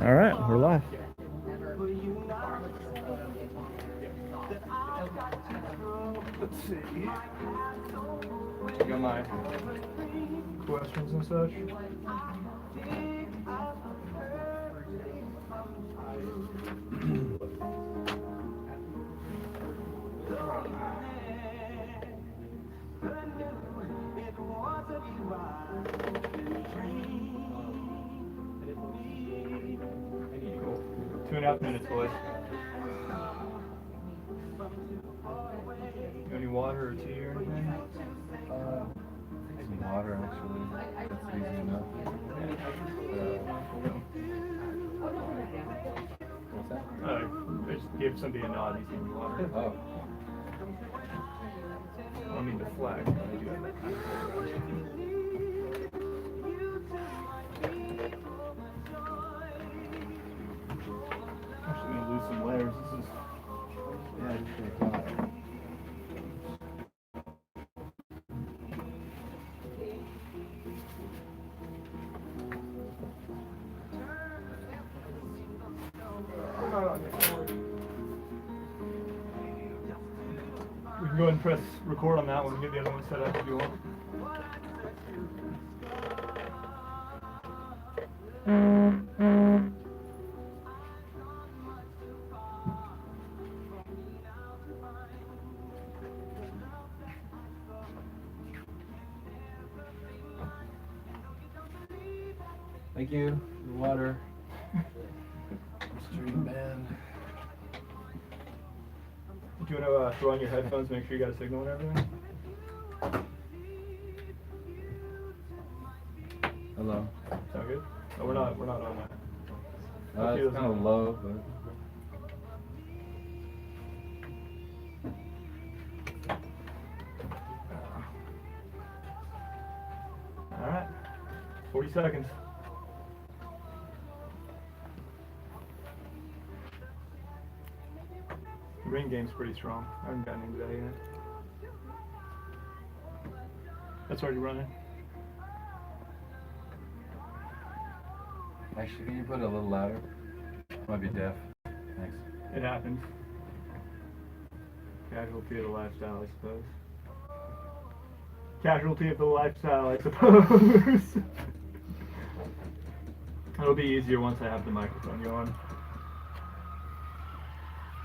All right, we're live. Let's see. I got my questions and such. Cool. 2.5 minutes, boys. You any water or tea or anything? Some water, actually. That's easy enough. What's that? I just gave somebody a nod. He's giving me water. Oh. I don't mean to flag, but I do have that kind of actually gonna lose some layers. This is Yeah, just for a thought. we can go ahead and press record on that one and get the other one set up if you want. Thank you. The water. Stream band. Do you want to throw on your headphones, make sure you got a signal and everything? Hello. Sound good? No, we're not on that. It's kind of low, but. Alright. 40 seconds. The ring game's pretty strong. I haven't gotten into that yet. That's already running. Actually, can you put it a little louder? Might be deaf. Thanks. It happens. Casualty of the lifestyle, I suppose. Casualty of the lifestyle, I suppose. It'll be easier once I have the microphone going.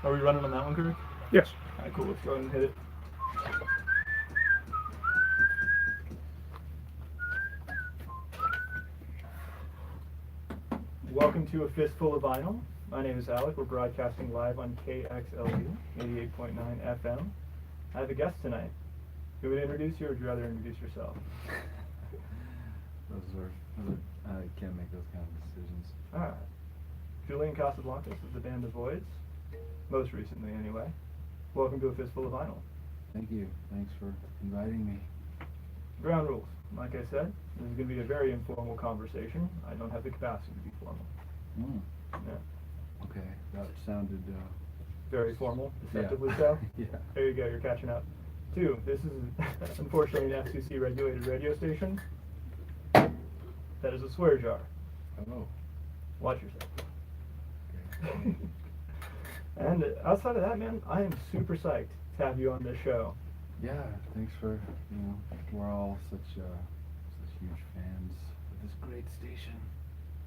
Are we running on that one, Kirk? Yes. Alright, cool. Let's go ahead and hit it. Welcome to A Fistful of Vinyl. My name is Alec. We're broadcasting live on KXLU 88.9 FM. I have a guest tonight. Do you want to introduce you, or would you rather introduce yourself? I can't make those kind of decisions. Alright. Julian Casablancas of the band Voidz. Most recently, anyway. Welcome to A Fistful of Vinyl. Thank you. Thanks for inviting me. Ground rules. Like I said, this is going to be a very informal conversation. I don't have the capacity to be formal. Mm. Yeah. Okay, that sounded. Very formal, Yeah. deceptively so. Yeah. There you go, you're catching up. 2, this is unfortunately an FCC regulated radio station. That is a swear jar. Oh. Watch yourself. Okay. And outside of that, man, I am super psyched to have you on this show. Yeah, thanks for, we're all such huge fans of this great station.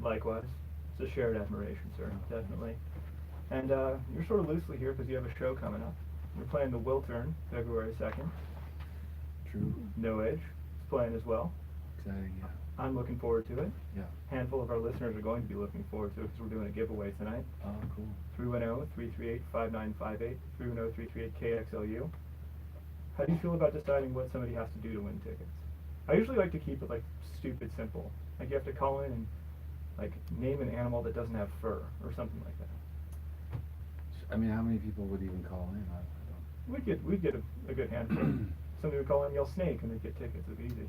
Likewise. It's a shared admiration, sir, definitely. And you're sort of loosely here because you have a show coming up. You're playing the Wiltern, February 2nd. True. No Age is playing as well. Exciting, yeah. I'm looking forward to it. Yeah. A handful of our listeners are going to be looking forward to it because we're doing a giveaway tonight. Oh, cool. 310-338-5958, 310-338-KXLU. How do you feel about deciding what somebody has to do to win tickets? I usually like to keep it like stupid simple. Like you have to call in and like name an animal that doesn't have fur or something like that. I mean, how many people would even call in? I don't. We'd get a good handful. Somebody would call in and yell snake and they'd get tickets. It'd be easy.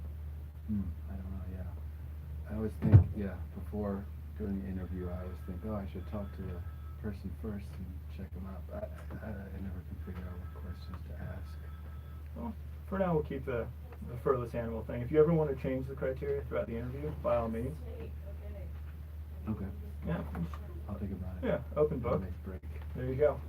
I don't know, yeah. I always think, before doing the interview, I always think, I should talk to the person first and check them out. But I never can figure out what questions to ask. Well, for now we'll keep the furless animal thing. If you ever want to change the criteria throughout the interview, by all means. Okay. Yeah. Yeah. I'll think about it. Yeah, open book. Next break. There you go.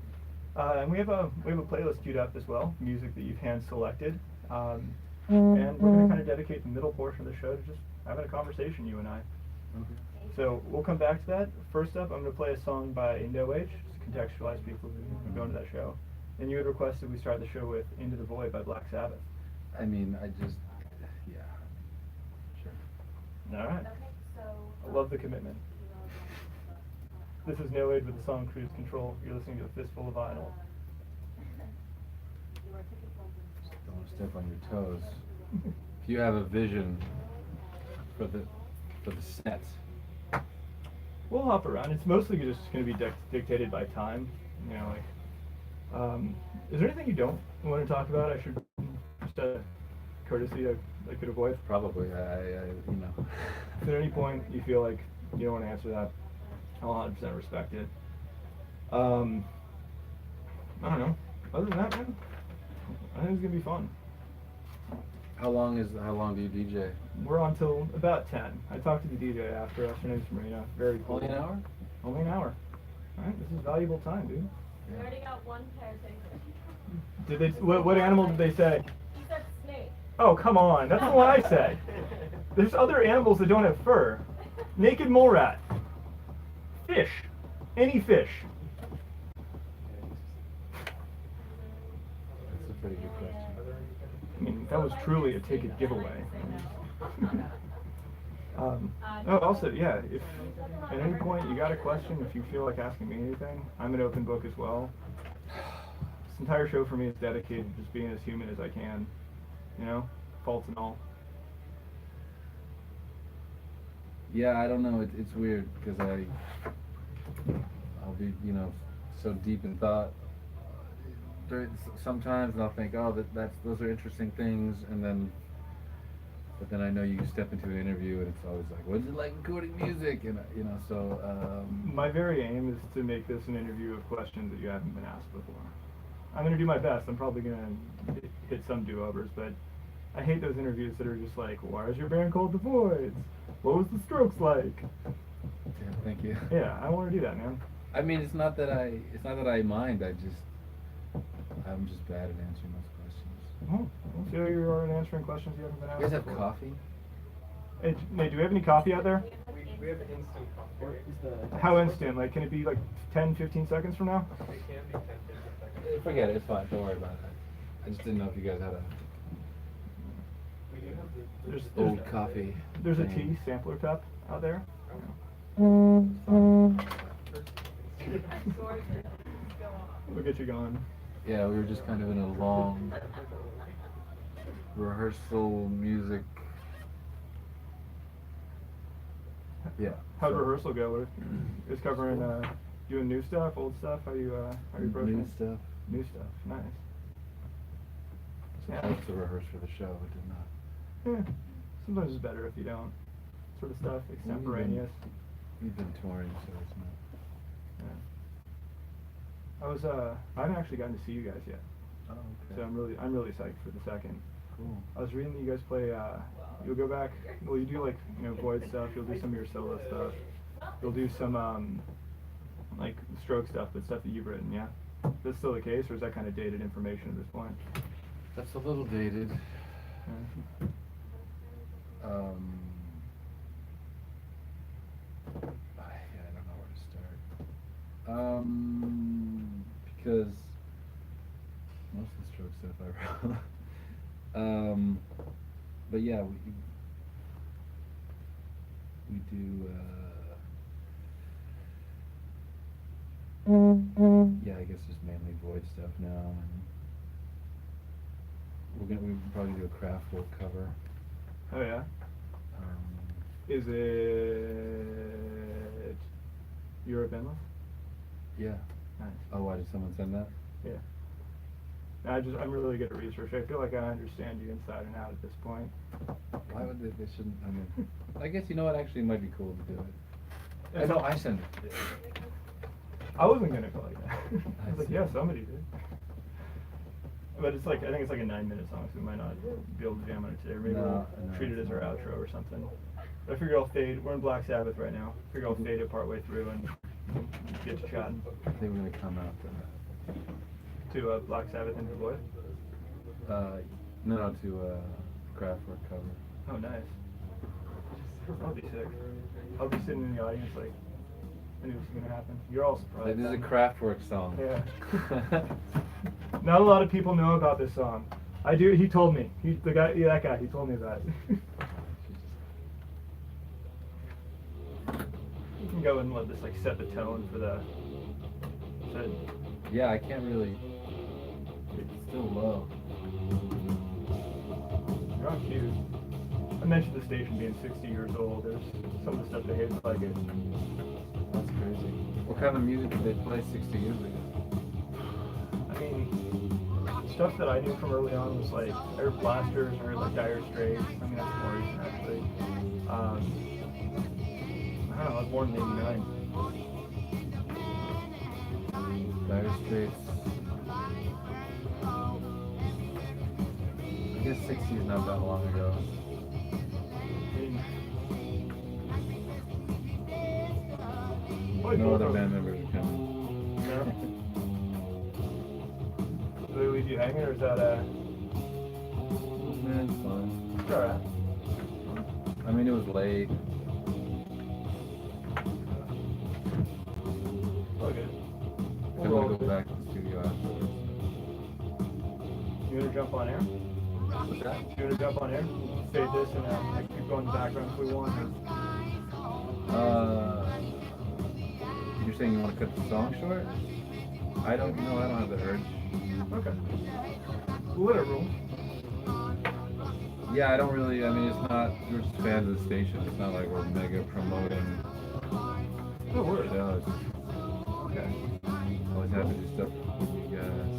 And we have a playlist queued up as well, music that you've hand selected. And we're going to kind of dedicate the middle portion of the show to just having a conversation, you and I. Okay. So we'll come back to that. First up, I'm going to play a song by No Age, just to contextualize people who are going to that show. And you had requested we start the show with Into the Void by Black Sabbath. I mean, yeah. Sure. All right. I love the commitment. This is No Age with the song Cruise Control. You're listening to a Fistful of Vinyl. Don't want to step on your toes. If you have a vision for the set. We'll hop around. It's mostly just going to be dictated by time. You know, like, is there anything you don't want to talk about? I should just courtesy I could avoid. Probably, I you know. If at any point you feel like you don't want to answer that, I'll 100% respect it. I don't know. Other than that, man, I think it's gonna be fun. How long do you DJ? We're on till about 10. I talked to the DJ after us. Her name's Marina. Very cool. Only an hour? Only an hour. All right, this is valuable time, dude. We already got one parasite. Did they? What animal did they say? He said snake. Oh, come on. That's the one I said. There's other animals that don't have fur. Naked mole rat. Fish. Any fish. That's a pretty good question. I mean, that was truly a ticket giveaway. Also, yeah, if at any point you got a question, if you feel like asking me anything, I'm an open book as well. This entire show for me is dedicated to just being as human as I can. You know? Faults and all. Yeah, I don't know. It's weird because I'll be, you know, so deep in thought. Sometimes I'll think, oh, those are interesting things, but then I know you step into an interview and it's always like, what's it like recording music? And you know, so. My very aim is to make this an interview of questions that you haven't been asked before. I'm gonna do my best. I'm probably gonna hit some do-overs, but I hate those interviews that are just like, why is your band called the Voidz? What was the Strokes like? Yeah, thank you. Yeah, I want to do that, man. I mean, it's not that I mind. I'm just bad at answering those questions. Oh, I feel you are in answering questions you haven't been asked. You guys have before. coffee? Hey, do we have any coffee out there? We have instant coffee. How instant? Like, can it be like 10, 15 seconds from now? It can be 10, 15 seconds. Forget it. It's fine. Don't worry about it. I just didn't know if you guys had a We do have the There's old coffee. There's a thing. tea sampler cup out there. We'll get you going. Yeah, we were just kind of in a long rehearsal music. Yeah. How'd so- rehearsal go? It's covering doing new stuff, old stuff. How you approaching New it? stuff. New stuff. Nice. So I like to rehearse for the show, but did not. Yeah. Sometimes it's better if you don't. Sort of stuff, extemporaneous. We've been touring, so it's not. Yeah. I haven't actually gotten to see you guys yet. Oh, okay. So I'm really psyched for the second. Cool. I was reading that you guys play, you'll go back, well, you do like, you know, Voidz stuff, you'll do some of your solo stuff. You'll do some, like, stroke stuff, but stuff that you've written, yeah? That's still the case, or is that kind of dated information at this point? That's a little dated. Yeah. I don't know where to start. Because most of the stroke stuff I wrote. But yeah, we do. Yeah, I guess just mainly Voidz stuff now, and we probably do a Kraftwerk cover. Oh yeah? Is it Europe Endless? Yeah. Nice. Oh, why did someone send that? Yeah. I'm really good at research. I feel like I understand you inside and out at this point. Why would they shouldn't, I mean, I guess, you know what, actually it might be cool to do it. It's No, all- I sent it. I wasn't gonna call you that. I was like, see. yeah, somebody did. But it's like, I think it's like a 9-minute song, so we might not be able to jam on it today. Or maybe No, we'll no, treat it it's as our not. outro or something. But I figure I'll fade. We're in Black Sabbath right now. I figure I'll fade it partway through and get to chatting. I think we're gonna come out To Black Sabbath into Void. no, to Kraftwerk cover. Oh, nice. I'll be sick. I'll be sitting in the audience like, I knew this was gonna happen. You're all surprised. This is a Kraftwerk song. Yeah. Not a lot of people know about this song. I do. He told me. That guy. He told me about it. You can go and let this like set the tone for the. Yeah, I can't really. It's still low. You're on cue. I mentioned the station being 60 years old. There's some of the stuff they hate like it. That's crazy. What kind of music did they play 60 years ago? I mean, stuff that I knew from early on was like Air Blasters or like Dire Straits. I mean, that's more recent actually. I don't know. I was born in '89. Dire Straits. I guess 60 is not that long ago. I mean, No other band members are coming. No. Do they leave you hanging, or is that Man, it's fun. It's alright. I mean, it was late. All good. I want to go back to the studio afterwards. You wanna jump on air? What's that? You wanna jump on air? Fade this and like keep going in the background if we want. You're saying you want to cut the song short? I don't know. I don't have the urge. Okay. We'll let it roll. Yeah, I don't really. I mean, it's not. We're just fans of the station. It's not like we're mega promoting. No worries. Shows. Okay. Always happy to do stuff with you guys.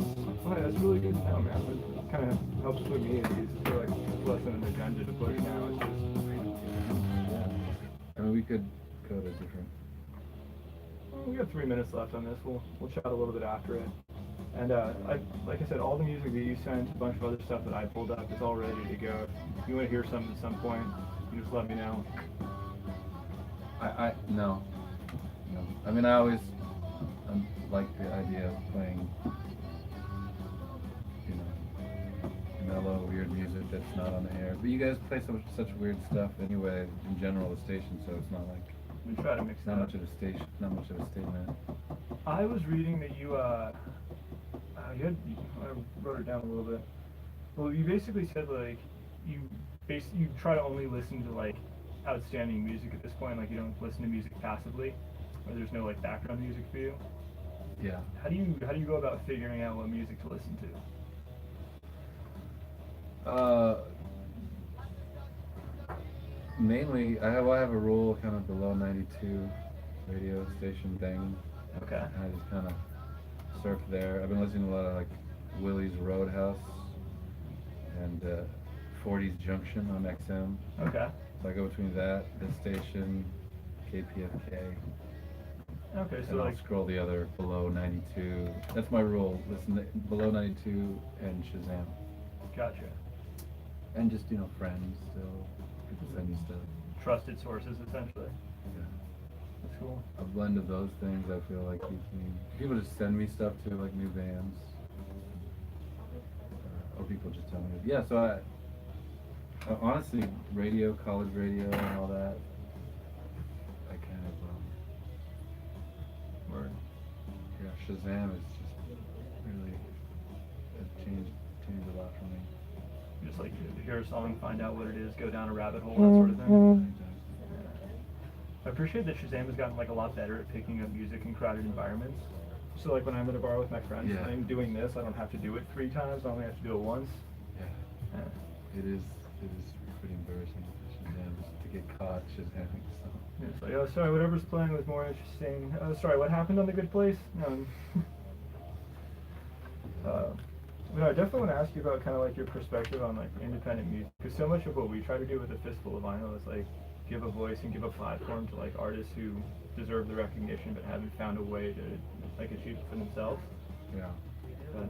Well, that's really good to know, man. It kind of helps with me at least. I feel like it's less than an agenda to push now. It's just. Yeah. I mean, we could go to different. We got 3 minutes left on this. We'll chat a little bit after it. And like I said, all the music that you sent, a bunch of other stuff that I pulled up is all ready to go. If you want to hear something at some point, you just let me know. No. I mean, I always like the idea of playing, you know, mellow, weird music that's not on the air. But you guys play such weird stuff anyway. In general, the station, so it's not like. We try to mix it Not up. much of a station. Not much of a statement. I was reading that you I wrote it down a little bit. Well, you basically said like you try to only listen to like outstanding music at this point. Like you don't listen to music passively, or there's no like background music for you. Yeah. How do you go about figuring out what music to listen to? Mainly, I have a rule kind of below 92 radio station thing. Okay. I just kind of surf there. I've been listening to a lot of like Willie's Roadhouse and 40's Junction on XM. Okay. So I go between that, this station, KPFK. Okay, so And I'll like scroll the other below 92. That's my rule. Listen to below 92 and Shazam. gotcha. And just, you know, friends still. People send you stuff. Trusted sources essentially. Yeah. That's cool. A blend of those things I feel like keeps me. People just send me stuff too, like new bands. Or people just tell me. Yeah, so honestly, radio, college radio, and all that. I kind of. Word. Yeah, Shazam is just really has changed a lot for me. Just like hear a song, find out what it is, go down a rabbit hole, that sort of thing. I appreciate that Shazam has gotten like a lot better at picking up music in crowded environments. So like when I'm at a bar with my friends and I'm doing this, I don't have to do it 3 times, I only have to do it once. Yeah. It is pretty embarrassing for Shazam to get caught Shazamming stuff. Yeah, it's like, oh sorry, whatever's playing was more interesting. Oh sorry, what happened on The Good Place? No. But I definitely want to ask you about kind of like your perspective on like independent music, because so much of what we try to do with a Fistful of Vinyl is like give a voice and give a platform to like artists who deserve the recognition but haven't found a way to like achieve it for themselves. Yeah. But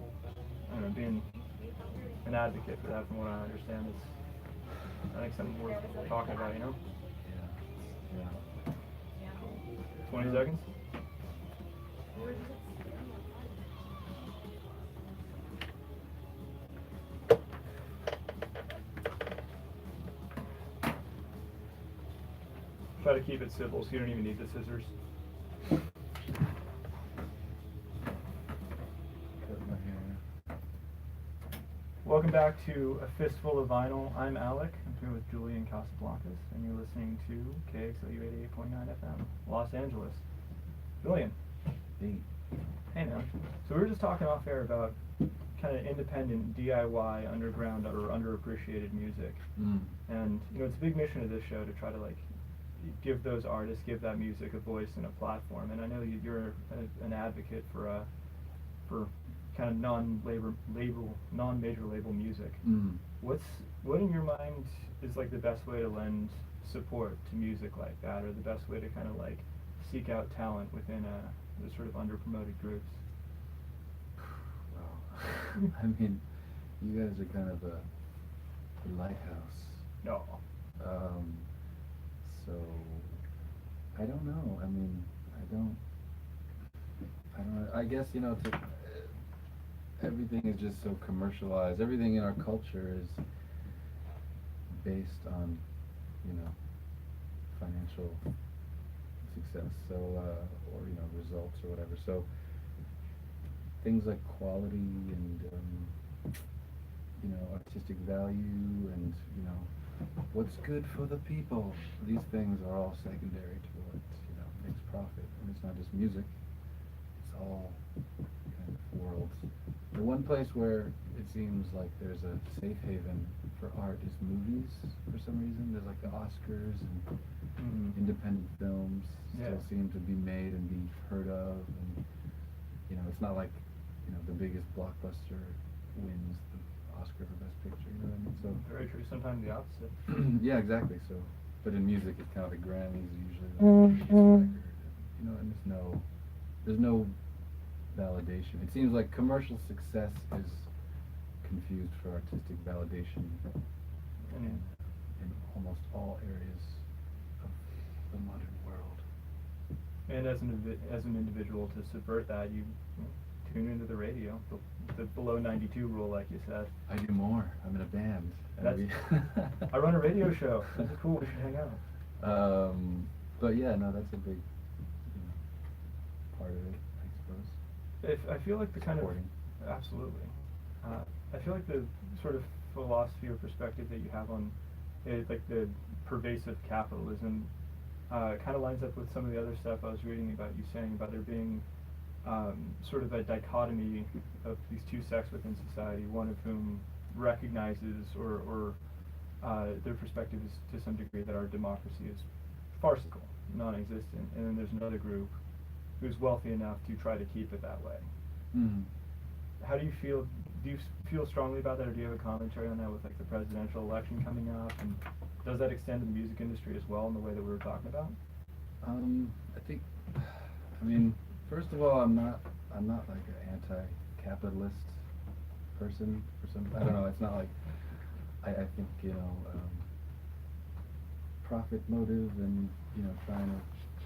I don't know, being an advocate for that, from what I understand, is I think something worth talking about, you know? Yeah. Yeah. Yeah. 20 seconds? We were just at Try to keep it simple so you don't even need the scissors. Cut my hair. Welcome back to A Fistful of Vinyl. I'm Alec. I'm here with Julian Casablancas, and you're listening to KXLU 88.9 FM, Los Angeles. Julian. Hey. Hey, man. So we were just talking off air about kind of independent, DIY, underground, or underappreciated music. And, you know, it's a big mission of this show to try to, like, give those artists, give that music a voice and a platform. And I know you're an advocate for kind of non-major label music. What in your mind is like the best way to lend support to music like that, or the best way to kind of like seek out talent within the sort of underpromoted groups? Well, I mean, you guys are kind of a lighthouse. No. So I don't know. I mean, I don't know. I guess, you know, everything is just so commercialized. Everything in our culture is based on, you know, financial success. So, or, you know, results or whatever. So things like quality and, you know, artistic value and, you know, what's good for the people. These things are all secondary to what, you know, makes profit. And it's not just music. It's all kind of worlds. The one place where it seems like there's a safe haven for art is movies for some reason. There's like the Oscars and independent films still seem to be made and be heard of. And, you know, it's not like, you know, the biggest blockbuster wins the Oscar for Best Picture, you know what I mean? So Very true. Sometimes the opposite. yeah, exactly. So, but in music, it's kind of the Grammys usually the biggest record, you know, and there's no validation. It seems like commercial success is confused for artistic validation in almost all areas of the modern world. And as an individual, to subvert that, you tune into the radio, the below 92 rule, like you said. I do more. I'm in a band. I run a radio show. That's cool. We should hang out. But yeah, no, that's a big, you know, part of it, I suppose. I feel like the kind Supporting. of absolutely. I feel like the sort of philosophy or perspective that you have on it, like the pervasive capitalism, kind of lines up with some of the other stuff I was reading about you saying about there being sort of a dichotomy of these two sects within society, one of whom recognizes or their perspective is to some degree that our democracy is farcical, non-existent, and then there's another group who's wealthy enough to try to keep it that way. How do you feel? Do you feel strongly about that, or do you have a commentary on that with like the presidential election coming up, and does that extend to the music industry as well in the way that we were talking about? I think, I mean, first of all, I'm not like an anti-capitalist person or something. I don't know. It's not like I think, you know, profit motive and, you know, trying to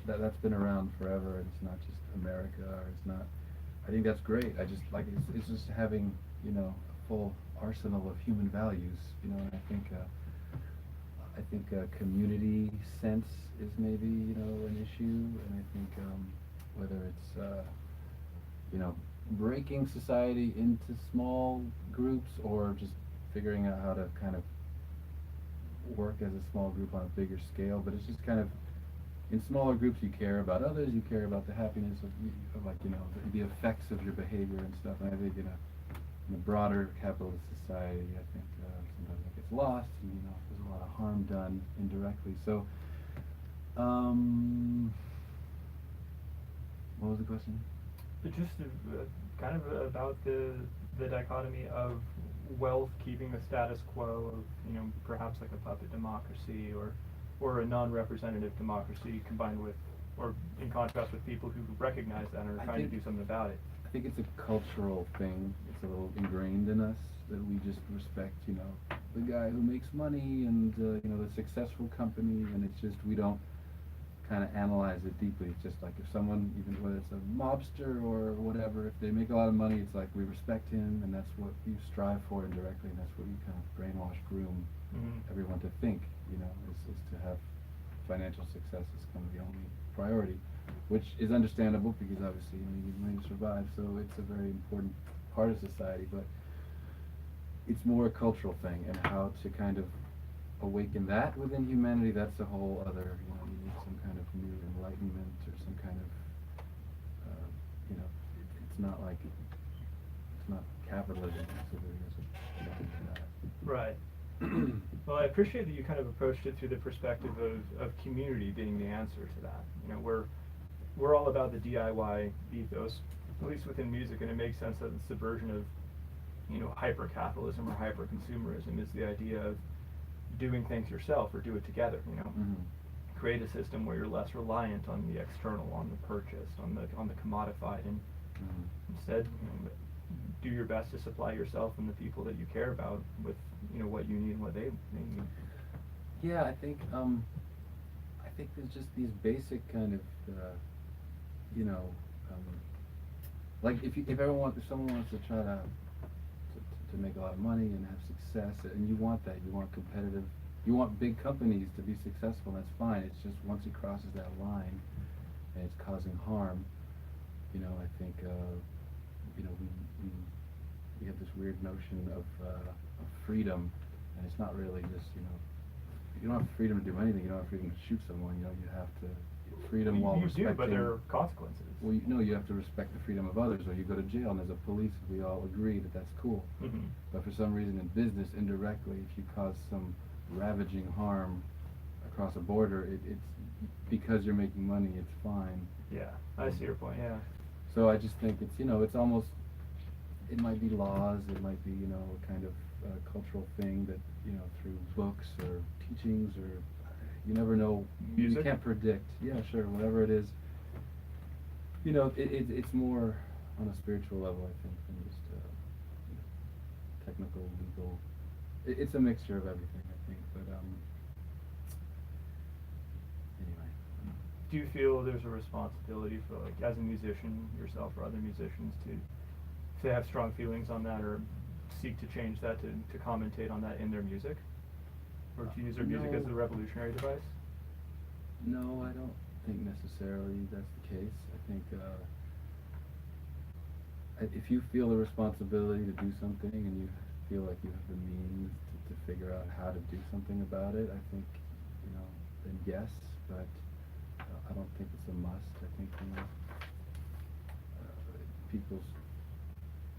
that's been around forever, and it's not just America, or it's not. I think that's great. I just like it's just having, you know, a full arsenal of human values, you know. And I think community sense is maybe, you know, an issue, and I think whether it's you know, breaking society into small groups or just figuring out how to kind of work as a small group on a bigger scale, but it's just kind of in smaller groups you care about others, you care about the happiness of like, you know, the effects of your behavior and stuff. And I think in a broader capitalist society, I think sometimes it gets lost, and, you know, there's a lot of harm done indirectly. So, what was the question? Just kind of about the dichotomy of wealth keeping the status quo of, you know, perhaps like a puppet democracy or a non-representative democracy combined with, or in contrast with people who recognize that and are trying to do something about it. I think it's a cultural thing. It's a little ingrained in us that we just respect, you know, the guy who makes money and, you know, the successful company, and it's just, we don't kind of analyze it deeply. It's just like if someone, even whether it's a mobster or whatever, if they make a lot of money, it's like we respect him, and that's what you strive for indirectly, and that's what you kind of brainwash, groom everyone to think, you know, is to have financial success is kind of the only priority, which is understandable because obviously, you know, you need money to survive, so it's a very important part of society, but it's more a cultural thing, and how to kind of awaken that within humanity, that's a whole other, you know, you need some kind of new enlightenment or some kind of, you know, it's not like, it's not capitalism, so there is a, Right. Well, I appreciate that you kind of approached it through the perspective of community being the answer to that. You know, we're all about the DIY ethos, at least within music, and it makes sense that the subversion of, you know, hyper-capitalism or hyper-consumerism is the idea of doing things yourself or do it together, you know. Create a system where you're less reliant on the external, on the purchase, on the commodified, and instead, you know, do your best to supply yourself and the people that you care about with, you know, what you need and what they need. Yeah, I think there's just these basic kind of, you know, like if someone wants to try to make a lot of money and have success, and you want that, you want competitive, you want big companies to be successful, that's fine. It's just once it crosses that line and it's causing harm, you know, I think, you know, we have this weird notion of freedom, and it's not really just, you know, you don't have freedom to do anything. You don't have freedom to shoot someone. You know, you have to freedom while respecting. You do, but there are consequences. Well, you have to respect the freedom of others, or you go to jail. And as a police, we all agree that that's cool. But for some reason, in business, indirectly, if you cause some ravaging harm across a border, it's because you're making money. It's fine. Yeah, I see your point. Yeah. So I just think it's, you know, it's almost, it might be laws, it might be, you know, a kind of cultural thing that, you know, through books or teachings, or you never know. Music? You can't predict. Yeah, sure, whatever it is. You know, it's more on a spiritual level, I think, than just you know, technical, legal. It's a mixture of everything, I think. But anyway. Do you feel there's a responsibility for, like, as a musician yourself or other musicians to have strong feelings on that, or seek to change that, to commentate on that in their music, or to use their music as a revolutionary device? No, I don't think necessarily that's the case. I think if you feel the responsibility to do something and you feel like you have the means to figure out how to do something about it, I think, you know, then yes, but I don't think it's a must. I think, you know, people's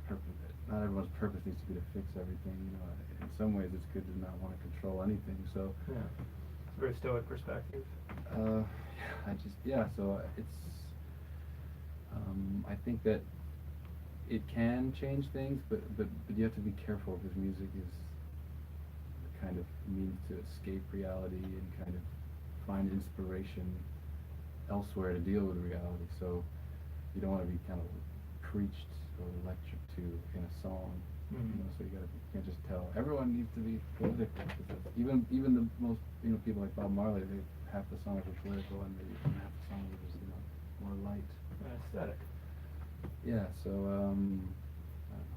purpose, not everyone's purpose needs to be to fix everything, you know. In some ways it's good to not want to control anything, so. Yeah, it's a very stoic perspective. So it's, I think that it can change things, but you have to be careful, because music is a kind of means to escape reality and kind of find inspiration elsewhere to deal with reality, so you don't want to be kind of preached or lectured to in a song, you know, so you can't just tell everyone needs to be political, because even the most, you know, people like Bob Marley, they half the songs are political and maybe half the songs are just, you know, more light. Aesthetic. Yeah, so I don't know.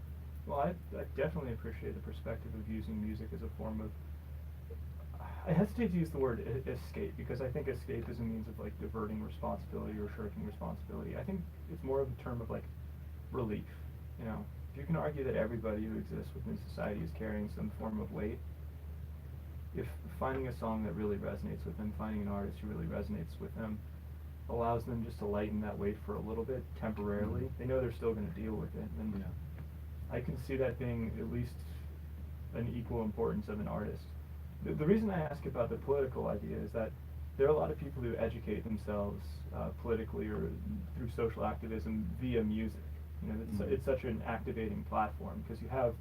Well, I definitely appreciate the perspective of using music as a form of, I hesitate to use the word escape, because I think escape is a means of, like, diverting responsibility or shirking responsibility. I think it's more of a term of, like, relief, you know. If you can argue that everybody who exists within society is carrying some form of weight, if finding a song that really resonates with them, finding an artist who really resonates with them, allows them just to lighten that weight for a little bit, temporarily, they know they're still going to deal with it, and I can see that being at least an equal importance of an artist. The reason I ask about the political idea is that there are a lot of people who educate themselves politically or through social activism via music. You know, it's such an activating platform, because you have,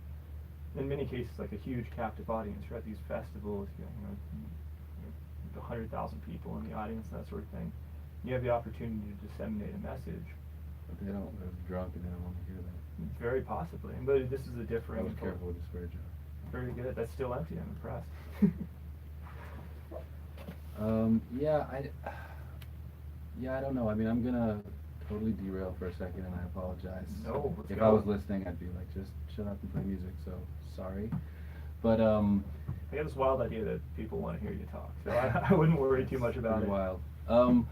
in many cases, like a huge captive audience. You're at these festivals, you know 100,000 people in the audience, and that sort of thing. You have the opportunity to disseminate a message. But they're drunk and they don't want to hear that. Very possibly, but this is a different. I was careful with the swear jar. Very good. That's still empty. I'm impressed. Yeah, Yeah, I don't know. I mean, I'm gonna totally derail for a second, and I apologize. No, let's If go. I was listening, I'd be like, just shut up and play music. So sorry, but I got this wild idea that people want to hear you talk, so I wouldn't worry too much about pretty it. wild.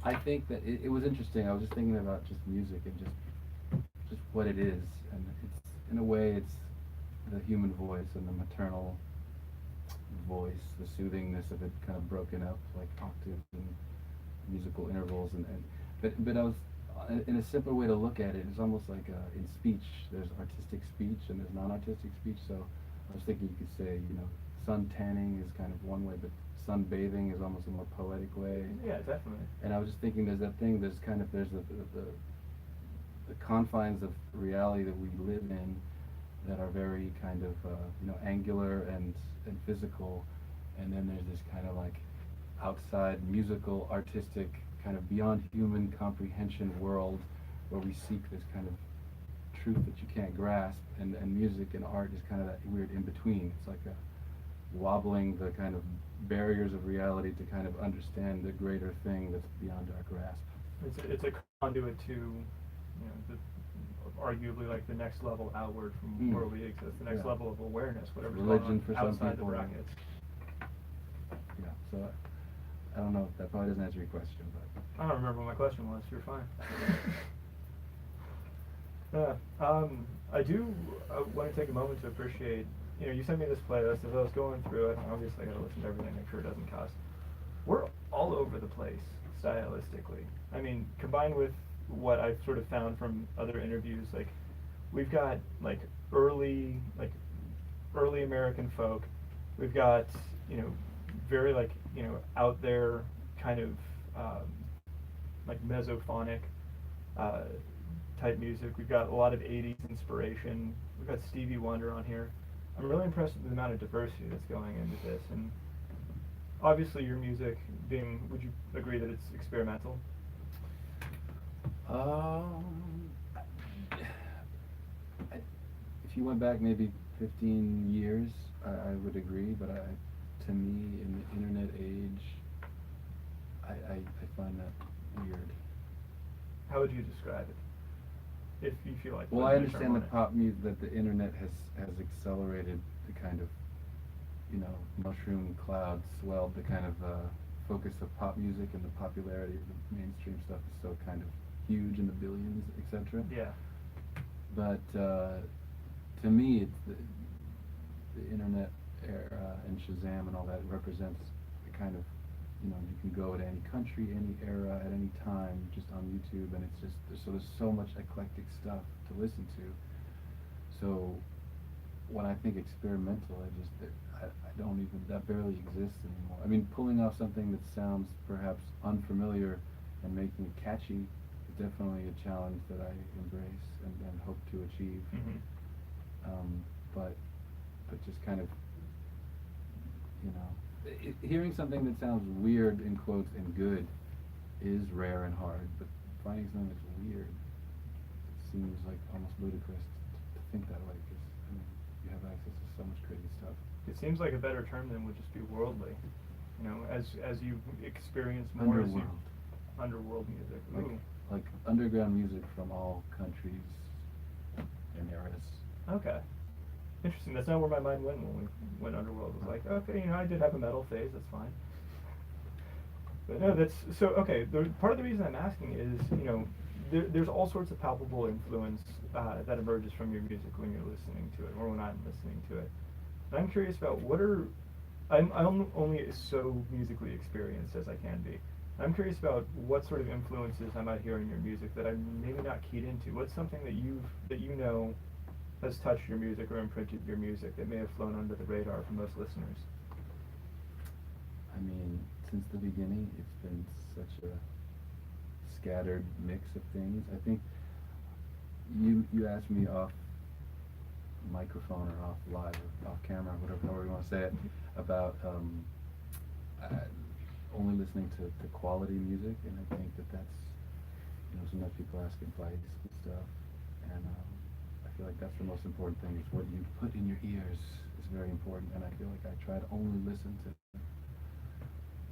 I think that it was interesting. I was just thinking about just music and just what it is, and it's in a way it's the human voice and the maternal voice, the soothingness of it, kind of broken up like octaves and musical intervals, but I was in a simpler way to look at it. It's almost like in speech, there's artistic speech and there's non-artistic speech. So I was thinking you could say, sun tanning is kind of one way, but sunbathing is almost a more poetic way. Yeah, definitely. And I was just thinking, there's that thing. There's the confines of reality that we live in that are very kind of angular and physical, and then there's this kind of like outside musical, artistic, kind of beyond human comprehension world where we seek this kind of truth that you can't grasp, and music and art is kind of that weird in between. It's like a wobbling the kind of barriers of reality to kind of understand the greater thing that's beyond our grasp. It's a conduit to, arguably like the next level outward from where we exist, the next Yeah. level of awareness, whatever's Religion going for on some outside the people. brackets. Yeah, so I don't know, that probably doesn't answer your question, but I don't remember what my question was. You're fine. Yeah. I do want to take a moment to appreciate. You sent me this playlist. As I was going through it, obviously I got to listen to everything, make sure it doesn't cuss. We're all over the place stylistically. I mean, combined with what I've sort of found from other interviews, like we've got like early American folk. We've got very out there kind of like mesophonic type music. We've got a lot of 80s inspiration. We've got Stevie Wonder on here. I'm really impressed with the amount of diversity that's going into this, and obviously your music would you agree that it's experimental? If you went back maybe 15 years, I would agree, but to me, in the internet age, I find that weird. How would you describe it? If you feel like Well, I putting a term understand on that it. pop music, that the internet has accelerated the kind of, mushroom cloud swelled the kind of focus of pop music, and the popularity of the mainstream stuff is so kind of huge in the billions, etc. Yeah. But to me, it's the internet era and Shazam and all that represents the kind of, you can go at any country, any era, at any time, just on YouTube, and it's just there's so much eclectic stuff to listen to. So when I think experimental, I don't even, that barely exists anymore. I mean, pulling off something that sounds perhaps unfamiliar and making it catchy is definitely a challenge that I embrace and hope to achieve. Mm-hmm. But just kind of, hearing something that sounds weird in quotes and good is rare and hard, but finding something that's weird seems like almost ludicrous to think that way, because you have access to so much crazy stuff. It seems like a better term than would just be worldly. As you experience more as you underworld music. Ooh. Like underground music from all countries and eras. Okay. Interesting. That's not where my mind went when we went underworld. It was like, okay, I did have a metal phase. That's fine. But no, that's so okay. Part of the reason I'm asking is, there's all sorts of palpable influence that emerges from your music when you're listening to it, or when I'm listening to it. And I'm curious about I'm only so musically experienced as I can be. I'm curious about what sort of influences I might hear in your music that I'm maybe not keyed into. What's something that you know has touched your music or imprinted your music that may have flown under the radar for most listeners? I mean, since the beginning, it's been such a scattered mix of things. I think you asked me off microphone or off live or off camera, however you want to say it, about only listening to quality music, and I think that's sometimes people ask advice and stuff, and I feel like that's the most important thing, is what you put in your ears is very important, and I feel like I try to only listen to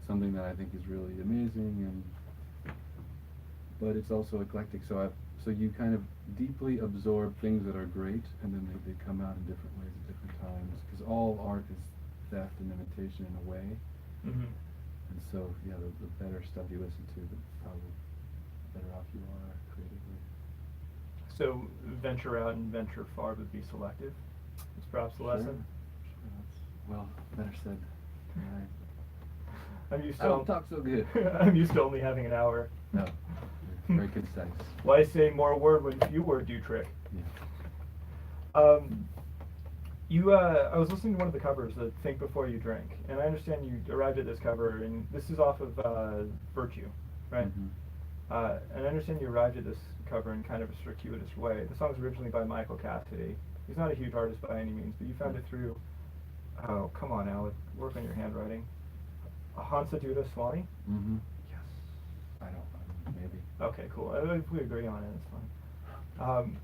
something that I think is really amazing and but it's also eclectic. So you kind of deeply absorb things that are great, and then they come out in different ways at different times. Because all art is theft and imitation in a way. Mm-hmm. And so, yeah, the better stuff you listen to, the probably better off you are creatively. So venture out and venture far, but be selective. Is perhaps the lesson. Sure, that's, well, better said. I'm used I to don't talk so good. I'm used to only having an hour. No, you're very concise. Why say more word when few word do trick? Yeah. I was listening to one of the covers, the Think Before You Drink, and I understand you arrived at this cover, and this is off of Virtue, right? Mhm. And I understand you arrived at this cover in kind of a circuitous way. The song's originally by Michael Cassidy. He's not a huge artist by any means, but you found it through, oh, come on, Alec, work on your handwriting. Hansaduda Swami? Mhm. Yes. I don't. Maybe. Okay, cool. If we agree on it, it's fine.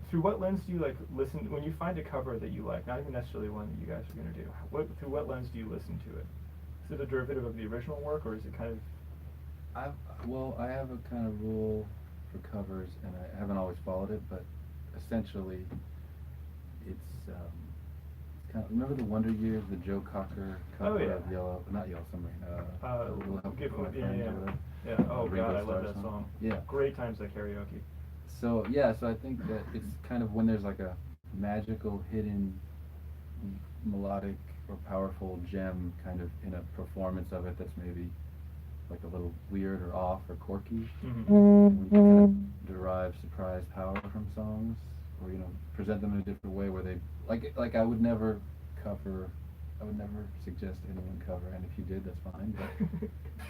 Through what lens do you like listen when you find a cover that you like? Not even necessarily one that you guys are gonna do. Through what lens do you listen to it? Is it a derivative of the original work, or is it kind of? I have a kind of rule for covers, and I haven't always followed it, but essentially, it's kind of, remember the Wonder Years, the Joe Cocker cover Oh, yeah. of not Yellow Submarine, Will Help You Give For My yeah, Friends yeah. or whatever. Yeah. Oh Ringo God, I Starr love that song. Yeah. Great times at karaoke. So yeah, so I think that it's kind of when there's like a magical hidden melodic or powerful gem kind of in a performance of it that's maybe like a little weird or off or quirky. Mm-hmm. When you kind of derive surprise power from songs, or present them in a different way where they like I would never suggest anyone cover, and if you did, that's fine. But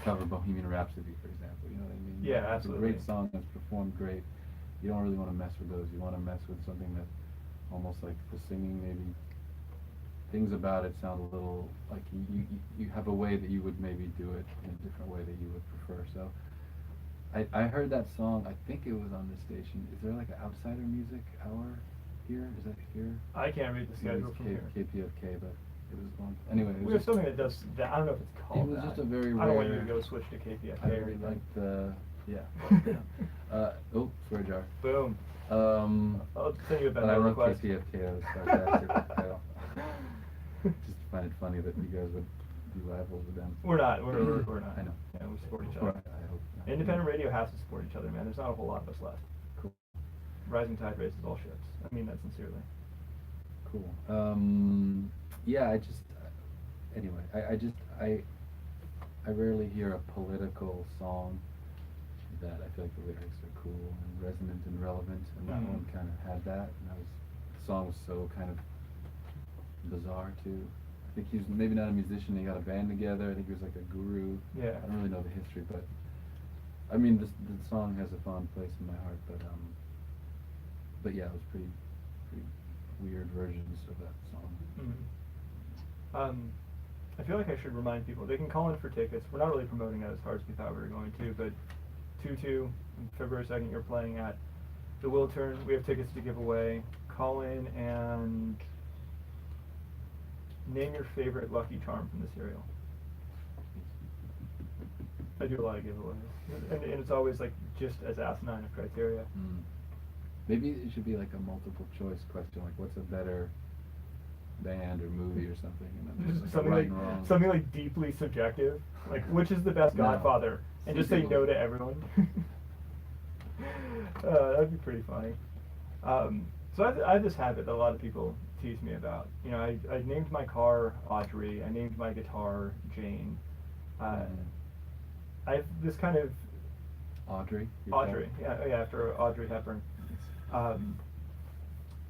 cover Bohemian Rhapsody, for example. You know what I mean? Yeah, It's absolutely. a great song that's performed great. You don't really want to mess with those. You want to mess with something that almost like the singing, maybe things about it sound a little like you have a way that you would maybe do it in a different way that you would prefer. So I heard that song. I think it was on this station. Is there like an Outsider Music hour here? Is that here? I can't read the Maybe schedule it's from here. KPFK, but it was on. Anyway, it We was have something that does that. I don't know if it's called It was that. just a very I don't want you rare- to go switch to KPFK I or really anything. liked the yeah. Oh, swear jar. Boom. I'll send you a But better I love request. KPFK. That was sarcastic. Just find it funny that you guys would be rivals with them. We're not. We're not. I know. Yeah, we support each Right, other. I hope not. Independent radio has to support each other, man. There's not a whole lot of us left. Cool. Rising tide raises all ships. I mean that sincerely. Cool. Yeah, anyway, I rarely hear a political song that I feel like the lyrics are cool and resonant and relevant, and that Mhm. one kind of had that, and the song was so kind of bizarre too. I think he was maybe not a musician, he got a band together, I think he was like a guru. Yeah. I don't really know the history, but I mean, the song has a fond place in my heart, but yeah, it was pretty weird versions of that song. Mm-hmm. I feel like I should remind people they can call in for tickets. We're not really promoting that as hard as we thought we were going to, but 2/2 on February 2nd, you're playing at the Wiltern. We have tickets to give away. Call in and name your favorite Lucky Charm from the cereal. I do a lot of giveaways, and it's always like just as asinine of criteria. Maybe it should be like a multiple choice question, like what's a better band or movie or something, and then there's like a something right like and wrong. something like deeply subjective, like which is the best No. Godfather, and just say no to everyone. That'd be pretty funny. So I have this habit that a lot of people tease me about. You know, I named my car Audrey. I named my guitar Jane. I have this kind of Audrey. Audrey, yeah, after Audrey Hepburn. I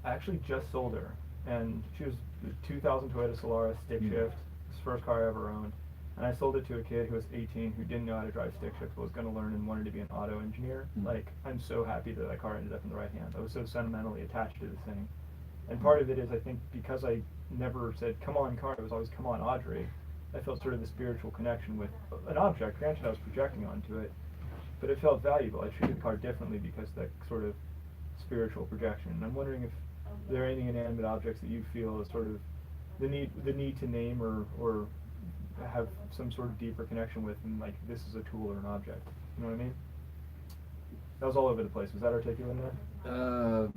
actually just sold her, and she was a 2000 Toyota Solara stick shift. It's the first car I ever owned, and I sold it to a kid who was 18 who didn't know how to drive stick shift, but was going to learn and wanted to be an auto engineer. Like, I'm so happy that that car ended up in the right hands. I was so sentimentally attached to the thing, and part of it is I think because I never said "come on car," it was always "come on Audrey." I felt sort of the spiritual connection with an object. Granted, I was projecting onto it, but it felt valuable. I treated the car differently because of that sort of spiritual projection. And I'm wondering if there are any inanimate objects that you feel is sort of the need to name or have some sort of deeper connection with, and like this is a tool or an object. You know what I mean? That was all over the place. Was that articulate enough? I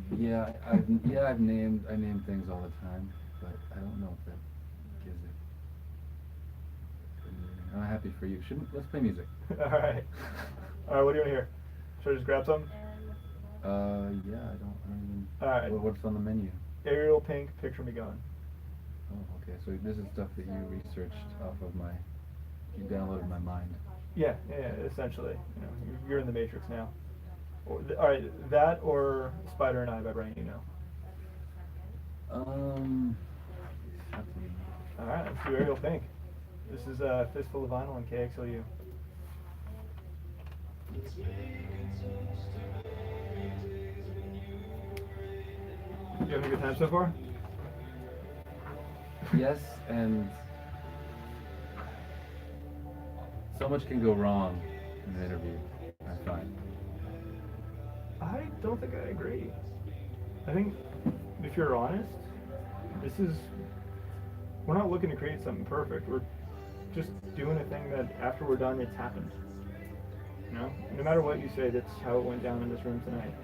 name things all the time, but I don't know if that gives it. I'm happy for you. Let's play music. All right. All right. What do you want to hear? Should I just grab some? Yeah, I don't even. All right. What's on the menu? Ariel Pink, Picture Me Gone. Oh, okay. So this is stuff that you researched off of you downloaded my mind. Yeah, essentially. You know, you're in the Matrix now. All right, that or Spider and I by Brian Eno. All right, let's do Ariel Pink. This is Fistful of Vinyl on KXLU. You having a good time so far? Yes, and so much can go wrong in an interview, I find. I don't think I agree. I think if you're honest, we're not looking to create something perfect. We're just doing a thing that after we're done, it's happened. You know? No matter what you say, that's how it went down in this room tonight.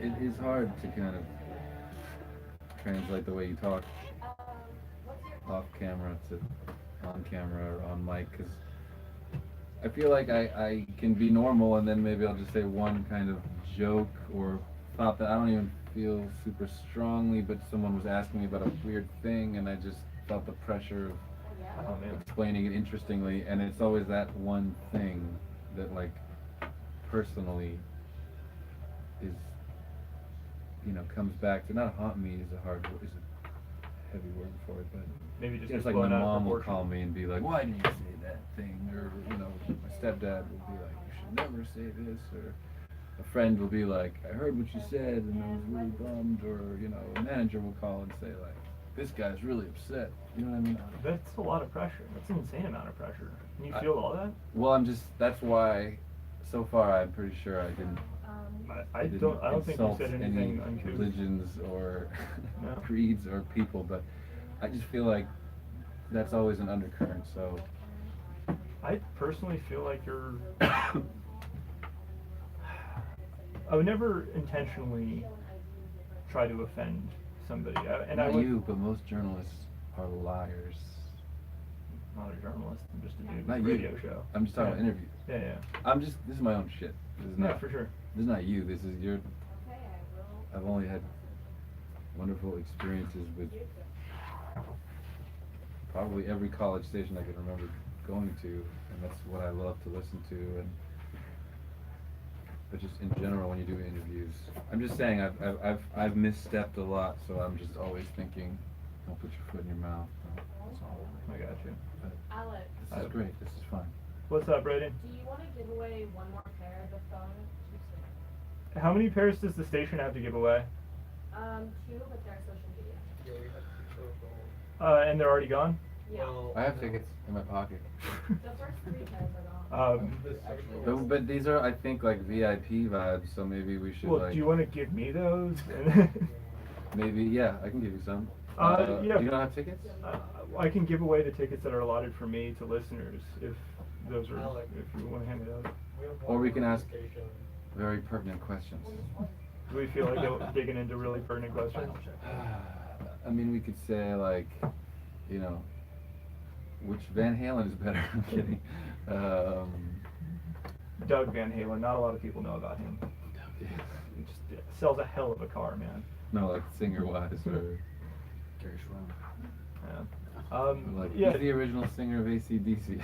It is hard to kind of translate the way you talk off camera to on camera or on mic, because I feel like I can be normal and then maybe I'll just say one kind of joke or thought that I don't even feel super strongly, but someone was asking me about a weird thing and I just felt the pressure of explaining it interestingly, and it's always that one thing that like personally is, you know, comes back to not haunt me is a heavy word for it, but Maybe just it's like my mom will call me and be like, why didn't you say that thing? Or, you know, my stepdad will be like, you should never say this. Or a friend will be like, I heard what you said and I was really bummed. Or, you know, a manager will call and say like, this guy's really upset. You know what I mean? That's a lot of pressure. That's an insane amount of pressure. Can you feel all that? Well, that's why, so far I'm pretty sure I didn't. I don't think you said anything any uncouth. religions or No. creeds or people, but I just feel like that's always an undercurrent. So I personally feel like you're. I would never intentionally try to offend somebody, and not I would. you, but most journalists are liars. I'm not a journalist. I'm just a dude with Not a you. radio show. I'm just talking about interviews. Yeah. This is my own shit. This is not. Yeah, for sure. This is not you. This is your. I've only had wonderful experiences with probably every college station I can remember going to, and that's what I love to listen to. But just in general, when you do interviews, I'm just saying I've misstepped a lot, so I'm just always thinking, don't put your foot in your mouth. That's all. I got you. But Alex, this is great. This is fun. What's up, Brayden? do you want to give away one more pair of the phone? How many pairs does the station have to give away? Two, but they're social media. Yeah, we had two social. And they're already gone? Yeah. Well, I have no. tickets in my pocket. The first three pairs are gone. The social. But these are, I think, like VIP vibes, so maybe we should Well, like. do you want to give me those? Maybe, yeah, I can give you some. Yeah. You don't have tickets? I can give away the tickets that are allotted for me to listeners if those are. Alex. If you want to hand me those. We have Or one we can ask location. very pertinent questions. Do we feel like digging into really pertinent questions? I mean, we could say like, you know, which Van Halen is better? I'm kidding. Doug Van Halen. Not a lot of people know about him. He just sells a hell of a car, man. No, like singer-wise or Gary Yeah. like Yeah. he's the original singer of AC/DC.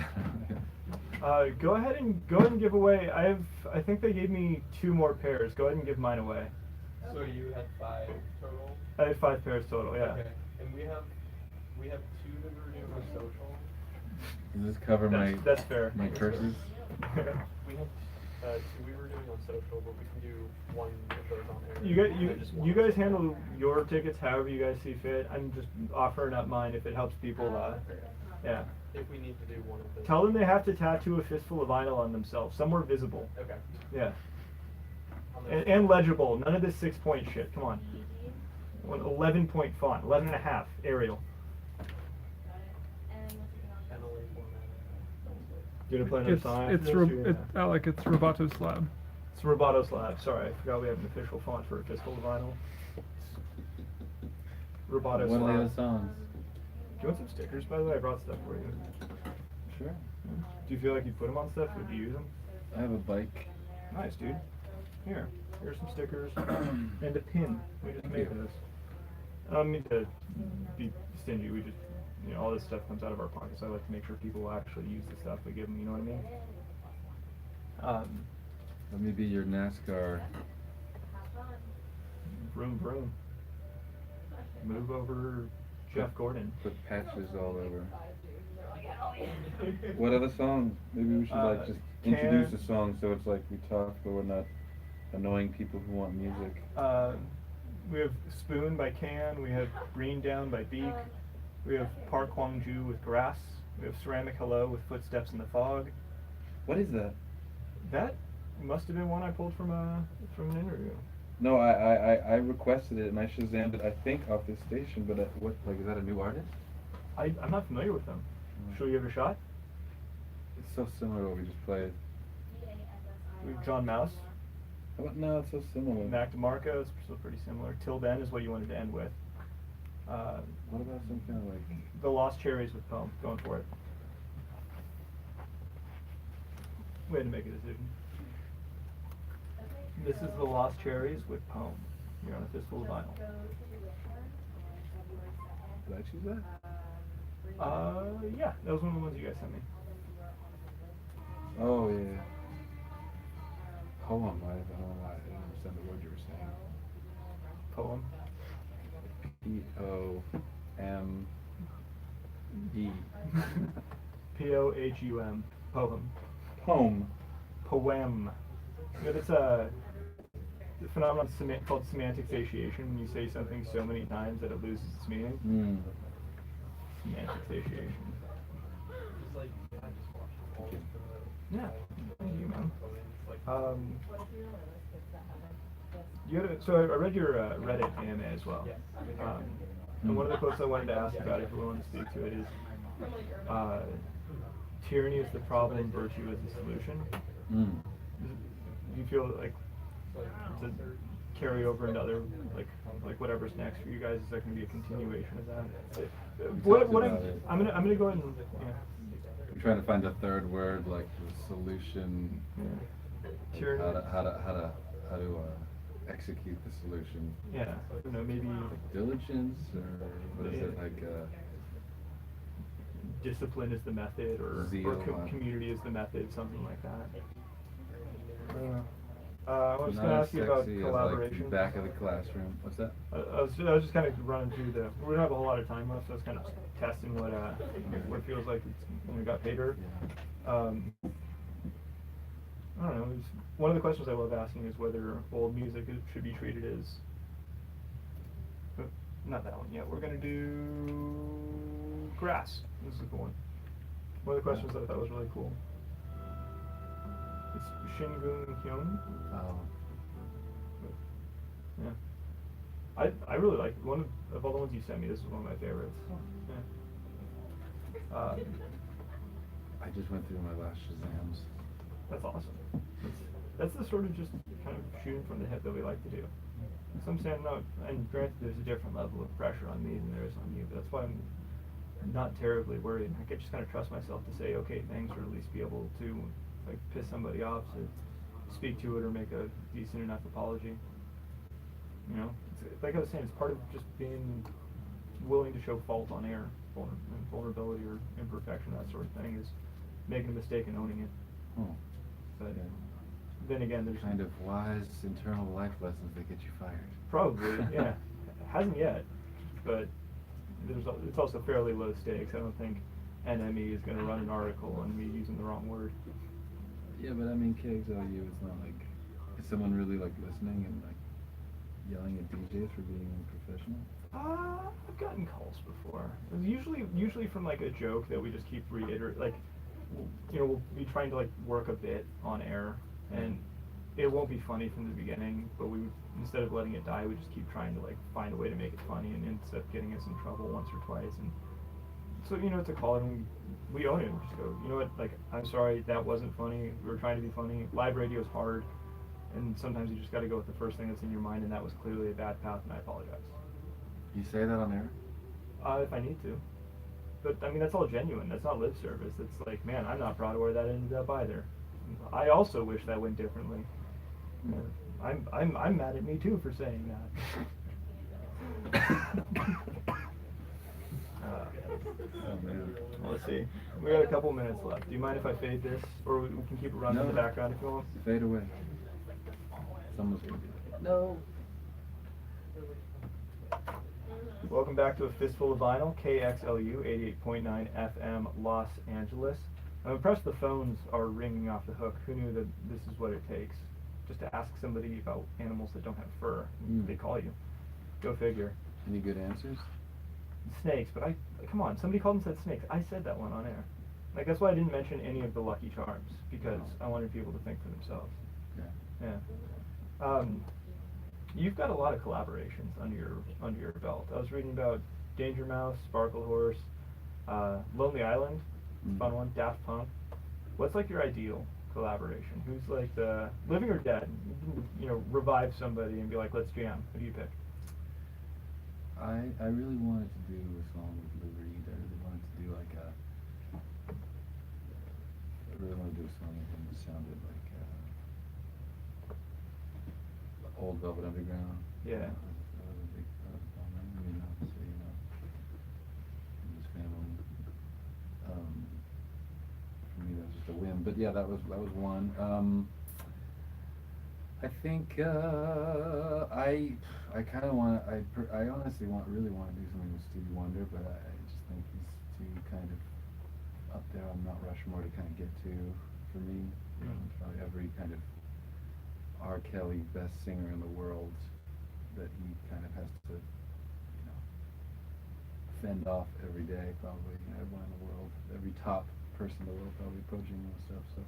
Go ahead and give away. I think they gave me 2 more pairs. Go ahead and give mine away. So you had 5 total? I have 5 pairs total. Yeah. Okay. And we have 2 that we were doing on social. Does this cover That's fair. my curses? We have 2 we were doing on social, but we can do 1 of those on air. You guys handle your tickets however you guys see fit. I'm just offering up mine if it helps people. Yeah. If we need to do one of those. Tell them they have to tattoo a fistful of vinyl on themselves, somewhere visible. Okay. Yeah. On the- And legible. None of this 6-point shit. Come on. 11-point font. 11.5 Arial. And what's it on? NLA format. You gonna play another song after It's this, or you gonna- Alec, it's Robato's Lab. It's Roboto's Lab. Sorry, I forgot we have an official font for Fistful of Vinyl. Roboto's What are the Lab. other songs? Do you want some stickers, by the way? I brought stuff for you. Sure. Do you feel like you put them on stuff? Would you use them? I have a bike. Nice, dude. Here's some stickers and a pin. We just made this. I don't mean to be stingy. We just, all this stuff comes out of our pockets. So I like to make sure people will actually use the stuff we give them. You know what I mean? Let me be your NASCAR. Vroom vroom. Move over, Jeff Gordon. Put patches all over. What other song? Maybe we should just introduce Can- a song so it's like we talk, but we're not annoying people who want music. We have Spoon by Can. We have Green Down by Beak. We have Park Kwangju with Grass. We have Ceramic Hello with Footsteps in the Fog. What is that? That must have been one I pulled from an interview. No, I requested it and I Shazammed it. I think off this station, but what? Like, is that a new artist? I'm not familiar with them. Should we give it a shot? It's so similar to what we just played. We have John Mouse. No, it's so similar. Mac DeMarco is still pretty similar. Till Then is what you wanted to end with. What about some kind of like? The Lost Cherries with Poem. Going for it. We had to make a decision. This is The Lost Cherries with Poem. You're on a Fistful of Vinyl. Did I choose that? Yeah, that was one of the ones you guys sent me. Oh yeah. Poem. I don't know why I didn't understand the word you were saying. Poem. P-O-M-E. P-O-H-U-M. Poem. Poem. Poem. It's a phenomenon called semantic satiation. When you say something so many times that it loses its meaning. Semantic satiation. Yeah. Thank you, man. So I read your Reddit AMA as well. And one of the quotes I wanted to ask about, if we want to speak to it, is tyranny is the problem, virtue is the solution. Do you feel like to carry over into other, like whatever's next for you guys, is that going to be a continuation of that? I'm gonna go ahead and I'm trying to find a third word, like the solution. Tyranny. How to execute the solution. Yeah, maybe Diligence, or what is it, like discipline is the method, or zeal, community is the method, something like that. I was not going to as ask you about sexy as, collaboration. like, the back of the classroom. What's that? I was just kind of running through we don't have a whole lot of time left, so I was kind of testing what it feels like when we got paid her. I don't know. One of the questions I love asking is whether old music should be treated as. Not that one yet. We're gonna do Grass. This is a cool one. One of the questions that I thought was really cool. It's Shingun Hyun. Oh. Yeah. I really like one of all the ones you sent me. This is one of my favorites. Yeah. I just went through my last Shazams. That's awesome. That's the sort of just kind of shooting from the hip that we like to do. So I'm saying no, and granted there's a different level of pressure on me than there is on you, but that's why I'm not terribly worried. I can just kind of trust myself to say okay things, or at least be able to like piss somebody off to speak to it or make a decent enough apology. It's, like I was saying, it's part of just being willing to show fault on air, vulnerability or imperfection, that sort of thing, is making a mistake and owning it. But then again, there's kind of wise internal life lessons that get you fired. Probably, yeah. Hasn't yet, but it's also fairly low stakes. I don't think NME is going to run an article on me using the wrong word. Yeah, but I mean, KXLU, it's not like, is someone really like listening and like yelling at DJs for being unprofessional? I've gotten calls before. Usually from like a joke that we just keep reiterating, like, we'll be trying to like work a bit on air, and it won't be funny from the beginning, but instead of letting it die, we just keep trying to like find a way to make it funny, and ends up getting us in trouble once or twice. And So, to call it, and we own it. We just go, you know what, like, I'm sorry, that wasn't funny. We were trying to be funny. Live radio is hard, and sometimes you just got to go with the first thing that's in your mind, and that was clearly a bad path, and I apologize. You say that on air? If I need to. But, I mean, that's all genuine. That's not lip service. It's like, man, I'm not proud of where that ended up either. I also wish that went differently. I'm mad at me, too, for saying that. Oh, man. Let's see. We got a couple minutes left. Do you mind if I fade this, or we can keep it running in the background if you want? Fade away. Someone's gonna do it. No. Welcome back to a Fistful of Vinyl, KXLU 88.9 FM, Los Angeles. I'm impressed the phones are ringing off the hook. Who knew that this is what it takes? Just to ask somebody about animals that don't have fur. They call you. Go figure. Any good answers? Snakes, but come on, somebody called and said snakes. I said that one on air. Like, that's why I didn't mention any of the Lucky Charms, because I wanted people to think for themselves. Yeah. Yeah. You've got a lot of collaborations under your belt. I was reading about Danger Mouse, Sparkle Horse, Lonely Island, fun one, Daft Punk. What's like your ideal collaboration? Who's like the living or dead? Revive somebody and be like, let's jam. Who do you pick? I really wanted to do a song with Lou Reed. I really wanted to do like I really wanted to do a song with him that sounded like Old Velvet Underground. Yeah. That was a big bummer. I mean, obviously, his family. For me, that was just a whim. But yeah, that was one. I think I kind of want I honestly really want to do something with Stevie Wonder, but I just think he's too kind of up there on Mount Rushmore to kind of get to for me. Probably every kind of R. Kelly best singer in the world that he kind of has to fend off every day, probably. Everyone in the world, every top person in the world probably approaching him and stuff. So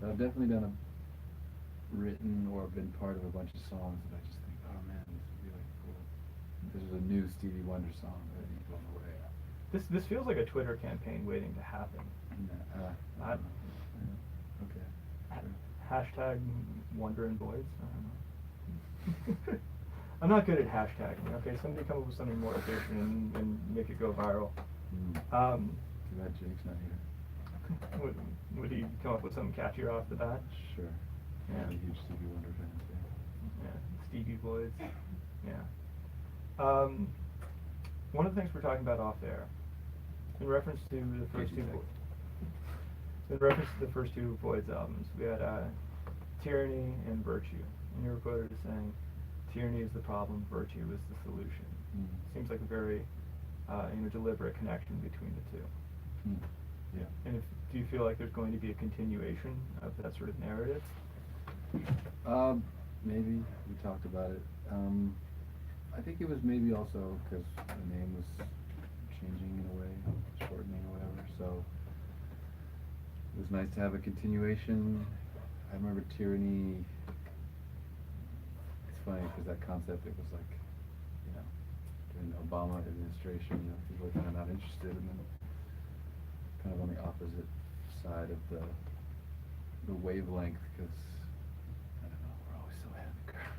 I've definitely written or been part of a bunch of songs that I just think, oh man, this would be like cool. This is a new Stevie Wonder song that I need to go away. This feels like a Twitter campaign waiting to happen. Okay. Sure. Hashtag Wonder and Voidz. I don't know. I'm not good at hashtagging. Okay, somebody come up with something more efficient and make it go viral. Too bad Jake's not here. Would he come up with something catchier off the bat? Sure. Yeah. I'm a huge Stevie Wonder fan. Yeah, Stevie Voidz. Yeah. One of the things we're talking about off air, in reference to the first two Voidz albums, we had Tyranny and Virtue, and you were quoted as saying, "Tyranny is the problem, virtue is the solution." Seems like a very deliberate connection between the two. Yeah. And do you feel like there's going to be a continuation of that sort of narrative? Maybe we talked about it. I think it was maybe also because the name was changing in a way, shortening or whatever. So it was nice to have a continuation. I remember Tyranny. It's funny because that concept, it was like, during the Obama administration, people were kind of not interested, and then kind of on the opposite side of the wavelength, because I don't know, we're always so ahead of the curve.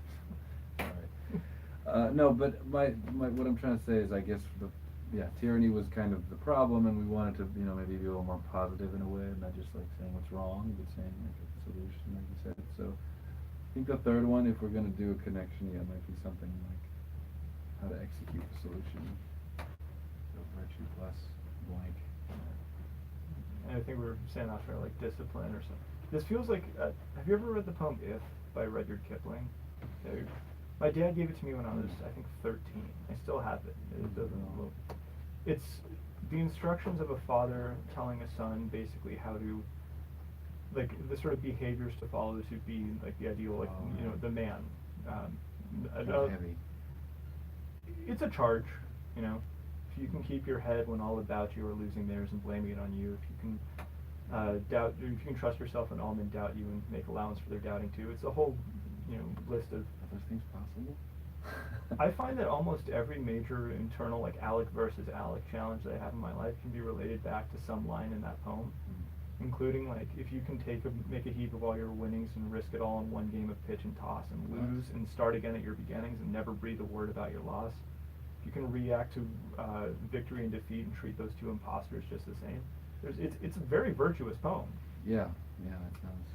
Alright. No, but my what I'm trying to say is, I guess Tyranny was kind of the problem, and we wanted to maybe be a little more positive in a way, not just like saying what's wrong, but saying like a solution, like you said. So I think the third one, if we're gonna do a connection, might be something like how to execute the solution. So virtue plus blank. And I think we were saying after like discipline or something. This feels like, have you ever read the poem If by Rudyard Kipling? My dad gave it to me when I was, I think, 13. I still have it. It doesn't look. It's the instructions of a father telling a son basically how to, like, the sort of behaviors to follow to be like the ideal, like, the man. Heavy. It's a charge, If you can keep your head when all about you are losing theirs and blaming it on you, if you can if you can trust yourself when all men doubt you and make allowance for their doubting too. It's a whole, list of. Are those things possible? I find that almost every major internal, like Alec versus Alec challenge that I have in my life can be related back to some line in that poem. Including, like, if you can make a heap of all your winnings and risk it all in one game of pitch and toss and lose and start again at your beginnings and never breathe a word about your loss. If you can react to victory and defeat and treat those two imposters just the same. It's a very virtuous poem. Yeah, that sounds.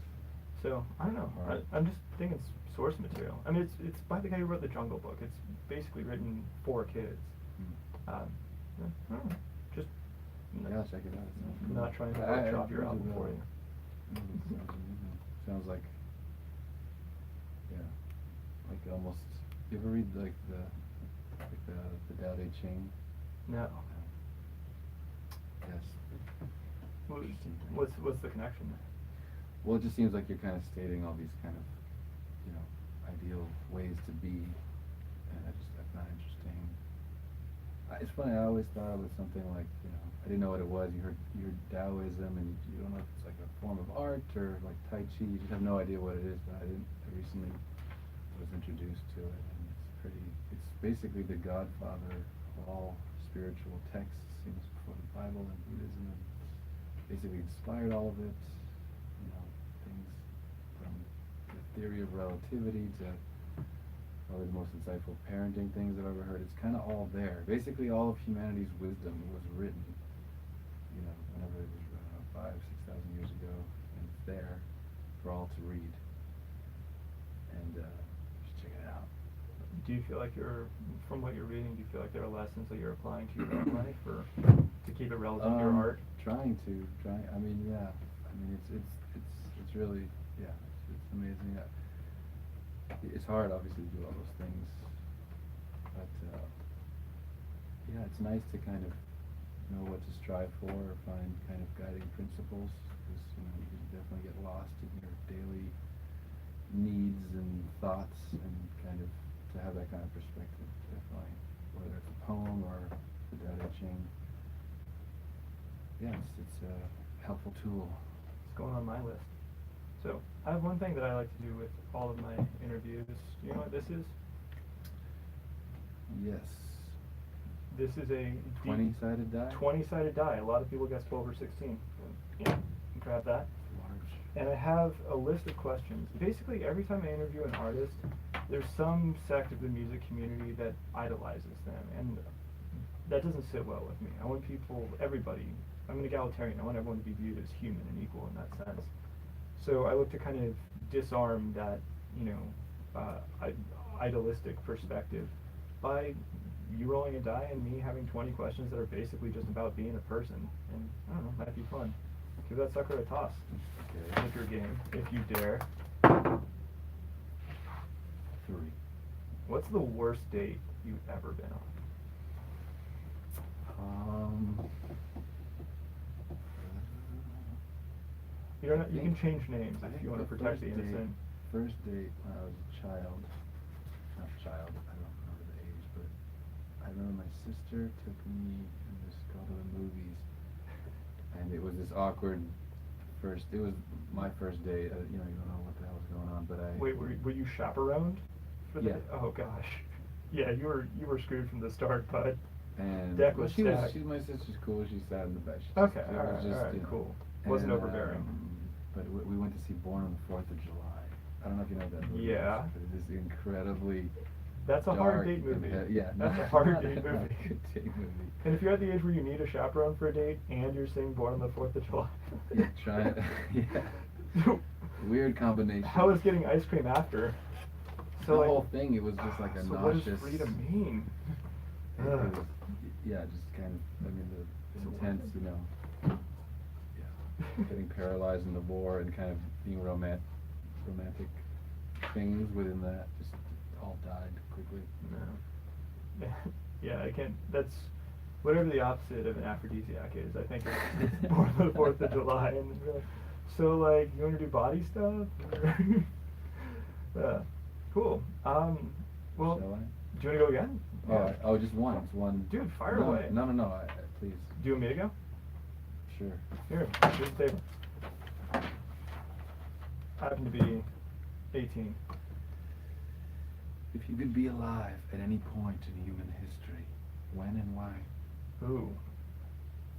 So, I don't know. Right. I'm just thinking it's source material. I mean, it's by the guy who wrote The Jungle Book. It's basically written for kids. I don't know. Just. Yeah, check it out. It sounds cool. Not trying to drop your album for you. Sounds amazing. Sounds like, yeah, like almost. You ever read like the Tao Te Ching? No. Yes. Interesting thing. What's the connection there? Well, it just seems like you're kind of stating all these kind of, ideal ways to be, and I find it interesting. It's funny. I always thought it was something like, I didn't know what it was. You heard Taoism, and you don't know if it's like a form of art or like Tai Chi. You just have no idea what it is. But I recently was introduced to it, and it's basically the godfather of all spiritual texts, seems, before the Bible and Buddhism, and basically inspired all of it. Things from the theory of relativity to probably the most insightful parenting things I've ever heard. It's kind of all there. Basically, all of humanity's wisdom was written, whenever it was, 5,000-6,000 years ago, and it's there for all to read. And just check it out. Do you feel like from what you're reading, do you feel like there are lessons that you're applying to your own life, or to keep it relevant to your art? Trying. I mean, yeah. I mean, it's really, yeah. It's amazing. It's hard, obviously, to do all those things, but yeah, it's nice to kind of know what to strive for, or find kind of guiding principles, because you can definitely get lost in your daily needs and thoughts, and kind of to have that kind of perspective, definitely, whether it's a poem or the Tao Te Ching. Yeah, it's a helpful tool. It's going on my list. So, I have one thing that I like to do with all of my interviews. Do you know what this is? Yes. This is a 20-sided die? 20-sided die. A lot of people guess 12 or 16. Yeah, grab that. Large. And I have a list of questions. Basically, every time I interview an artist, there's some sect of the music community that idolizes them, and that doesn't sit well with me. I want everybody, I'm an egalitarian, I want everyone to be viewed as human and equal in that sense. So I look to kind of disarm that, idealistic perspective by you rolling a die and me having 20 questions that are basically just about being a person. And I don't know, might be fun. Give that sucker a toss. Okay. If you're game, if you dare. 3. What's the worst date you've ever been on? You can change names if you want to protect the innocent. First date when I was a child, not a child, I don't remember the age, but I remember my sister took me and this girl to the movies, and it was this awkward it was my first date, you don't know what the hell was going on, but Wait, were you chaperoned? Yeah. Oh gosh. Yeah, you were screwed from the start, bud. And Deck was stacked. my sister's cool, she sat in the back. Okay, alright, cool. Wasn't and, overbearing. But we went to see Born on the 4th of July. I don't know if you know that movie. Yeah. But it is incredibly That's a hard dark date movie. Yeah. That's a hard date not movie. a good date movie. And if you're at the age where you need a chaperone for a date and you're seeing Born on the 4th of July. Yeah, try it. Yeah. Weird combination. How is getting ice cream after? The whole thing, it was just like a so nauseous. What does freedom mean? It was, yeah, just kind of, the intense, getting paralyzed in the war and kind of being romantic things within that just all died quickly. No. Yeah, I can't. That's whatever the opposite of an aphrodisiac is. I think it's Born on the 4th of July, and we're like, so like, you want to do body stuff? Cool. Well, Shall I? do you want to go again? Oh, just one. It's one. Dude, fire away. No, please. Do you want me to go? Sure. Here, here's the table. I happen to be 18. If you could be alive at any point in human history, when and why? Ooh.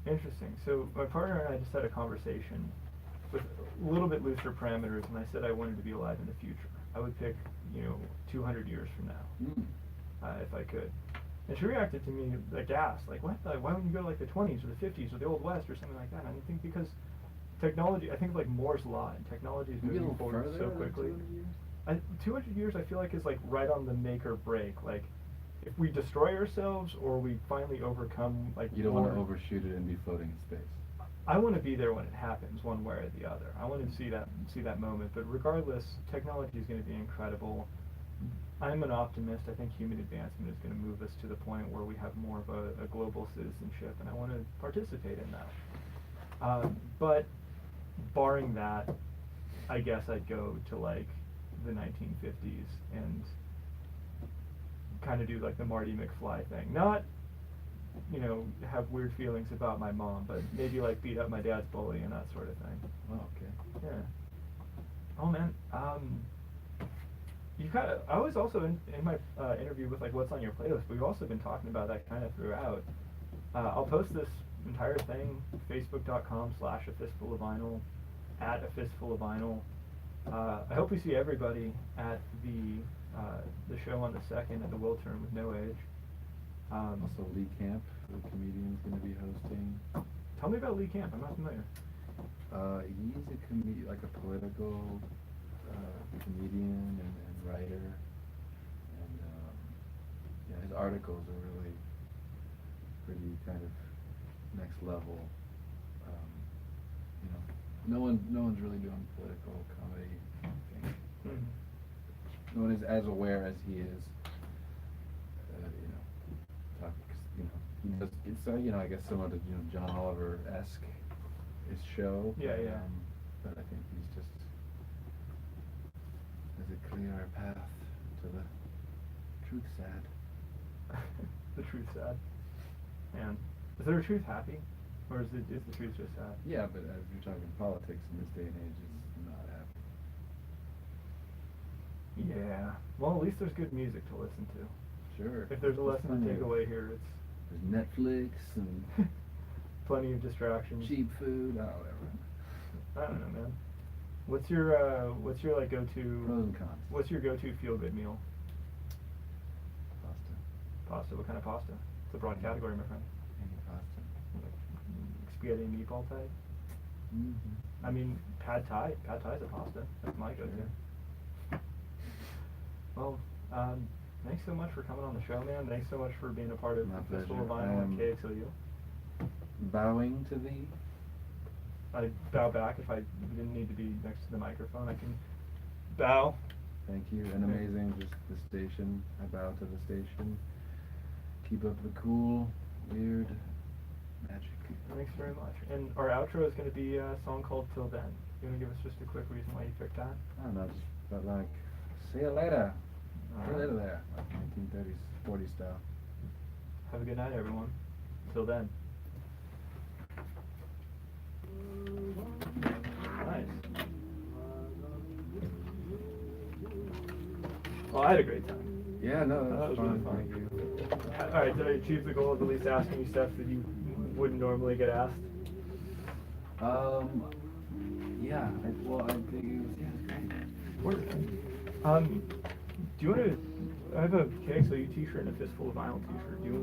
Interesting. So my partner and I just had a conversation with a little bit looser parameters, and I said I wanted to be alive in the future. I would pick, 200 years from now, if I could. And she reacted to me aghast, like, what? Like, why wouldn't you go to like the 20s or the 50s or the Old West or something like that? And I think because technology, I think of like Moore's Law, and technology is Maybe a moving little forward further so than quickly. 200 years? 200 years I feel like is like right on the make or break. Like, if we destroy ourselves or we finally overcome like You don't war. want to overshoot it and be floating in space. I want to be there when it happens, one way or the other. I want to see that moment. But regardless, technology is going to be incredible. I'm an optimist. I think human advancement is going to move us to the point where we have more of a global citizenship, and I want to participate in that. But barring that, I guess I'd go to like the 1950s and kind of do like the Marty McFly thing. Not, have weird feelings about my mom, but maybe like beat up my dad's bully and that sort of thing. Oh, okay. Yeah. Oh man. I was also in my interview with like what's on your playlist, but we've also been talking about that kind of throughout. I'll post this entire thing, facebook.com/a fistful of vinyl, at a fistful of vinyl. I hope we see everybody at the show on the 2nd at the Wiltern with No Age. Also, Lee Camp, the comedian, is going to be hosting. Tell me about Lee Camp. I'm not familiar. He's a comedian, like a political comedian and writer, and yeah, his articles are really pretty kind of next level. No one's really doing political comedy thing. Mm-hmm. No one is as aware as he is. He does. It's I guess similar to John Oliver-esque his show. Yeah, yeah. But I think he's just has a clearer path to the truth sad. The truth sad. Man, is there a truth happy, or is the truth just sad? Yeah, but if you're talking politics in this day and age, it's not happy. Yeah. Well, at least there's good music to listen to. Sure. If there's a lesson to take away here, it's there's Netflix and plenty of distractions. cheap food. Oh, whatever. I don't know, man. What's your like go-to? Pros and cons. What's your go-to feel-good meal? Pasta. Pasta. What kind of pasta? It's a broad category, my friend. Any pasta. Like spaghetti and meatball type. Mm-hmm. I mean, pad thai. Pad thai's a pasta. That's my go-to. Well, thanks so much for coming on the show, man. Thanks so much for being a part of My Fistful of pleasure. Vinyl and KXLU. Bowing to thee. I bow back if I didn't need to be next to the microphone. I can bow. Thank you. And amazing, just the station. I bow to the station. Keep up the cool, weird magic. Thanks very much. And our outro is going to be a song called Till Then. You want to give us just a quick reason why you picked that? I don't know, just felt like, see you later. See you Alright. later there. Like 1930s, 40s style. Have a good night, everyone. Till then. Nice. Well, I had a great time. Yeah, no, That that was was really fun. fun. Thank you. Alright, did I achieve the goal of at least asking you stuff that you wouldn't normally get asked? Yeah, I think it was, great. Word. Do you want to? I have a KXLU t-shirt and a Fistful of Vinyl t-shirt. Do you